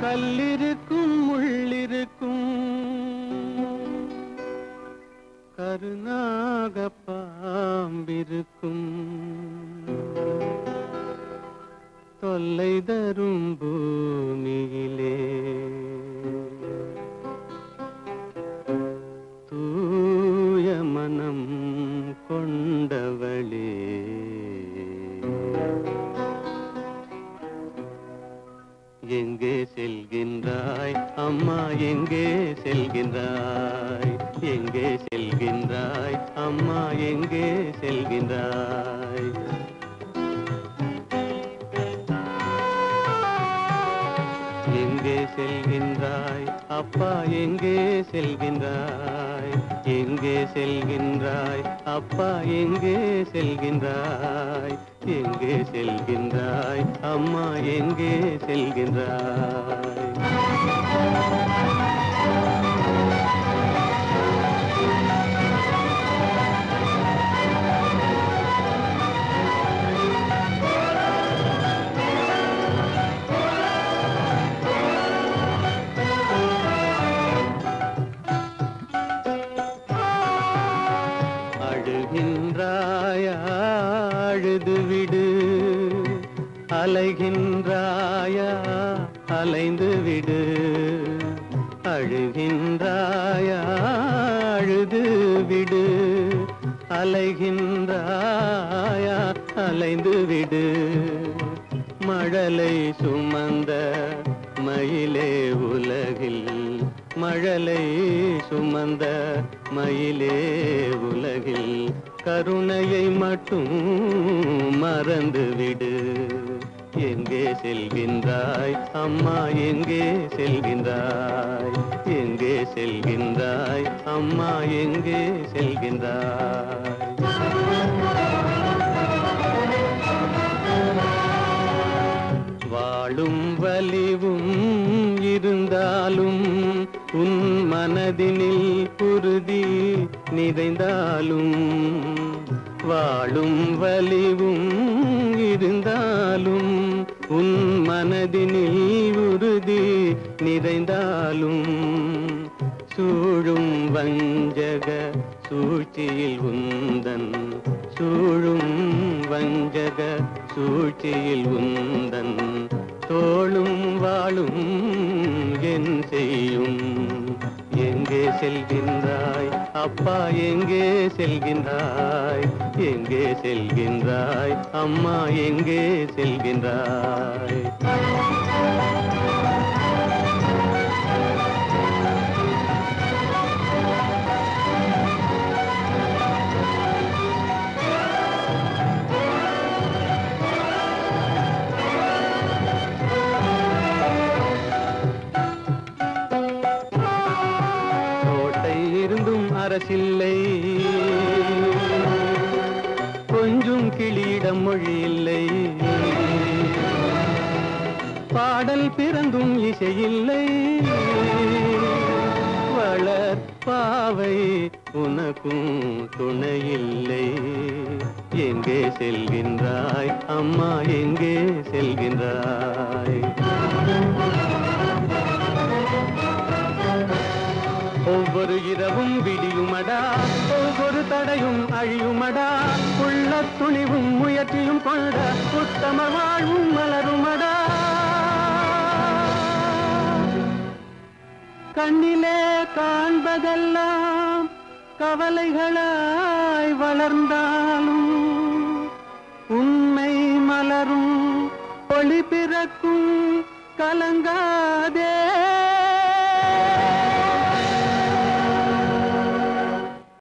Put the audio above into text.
கல்லிருக்கும் முள்ளிருக்கும் கருநாக பாம்பிருக்கும் தொல்லை தரும் பூமியிலே தூய மனம் கொண்டவளே எங்கே செல்கின்றாய் அம்மா எங்கே செல்கின்றாய் எங்கே செல்கின்றாய் அம்மா எங்கே செல்கின்றாய் எங்கே செல்கின்றாய் அப்பா எங்கே செல்கின்றாய் எங்கே செல்கின்றாய் அப்பா எங்கே செல்கின்றாய் எங்கே செல்கின்றாய் அம்மா எங்கே செல்கின்றாய் அழுகின்றாயா அழுது விடு அலைகின்றாயா அலைந்து விடு அழுகின்றாயா அழுது விடு அலைகின்றாயா அலைந்து விடு மழலை சுமந்த மயிலே உலகில் மழலை சுமந்த மயிலே உலகில் கருணையை மட்டும் மறந்துவிடு எங்கே செல்கின்றாய் அம்மா எங்கே செல்கின்றாய் எங்கே செல்கின்றாய் அம்மா எங்கே செல்கின்றாய் வாழும் வலிவும் இருந்தாலும் உன் மனதினில் உறுதி நிறைந்தாலும் வாழும் வலிவும் இருந்தாலும் உன் மனதினில் உறுதி நிறைந்தாலும் சூழும் வஞ்சக சூழ்ச்சியில் உந்தன் சூழும் வஞ்சக சூழ்ச்சியில் உந்தன் தோளும் வாழும் என் செய்யும் எங்கே செல்கின்றாய் அப்பா எங்கே செல்கின்றாய் எங்கே செல்கின்றாய் அம்மா எங்கே செல்கின்றாய் அரசில்லை கொஞ்சம் கிளியிடம் மொழி இல்லை பாடல் பிறந்தும் இசையில்லை வளர் பாவை உனக்கும் துணையில்லை எங்கே செல்கின்றாய் அம்மா எங்கே செல்கின்றாய் ஒவ்வொரு இரவும் விடியுமடா ஒவ்வொரு தடையும் அழியுமடா உள்ள துணிவும் முயற்சியும் கொண்ட உத்தம வாழ்வும் மலருமடா கண்ணிலே காண்பதெல்லாம் கவலைகளாய் வளர்ந்தாலும் உண்மை மலரும் ஒளி பிறக்கும் கலங்காதே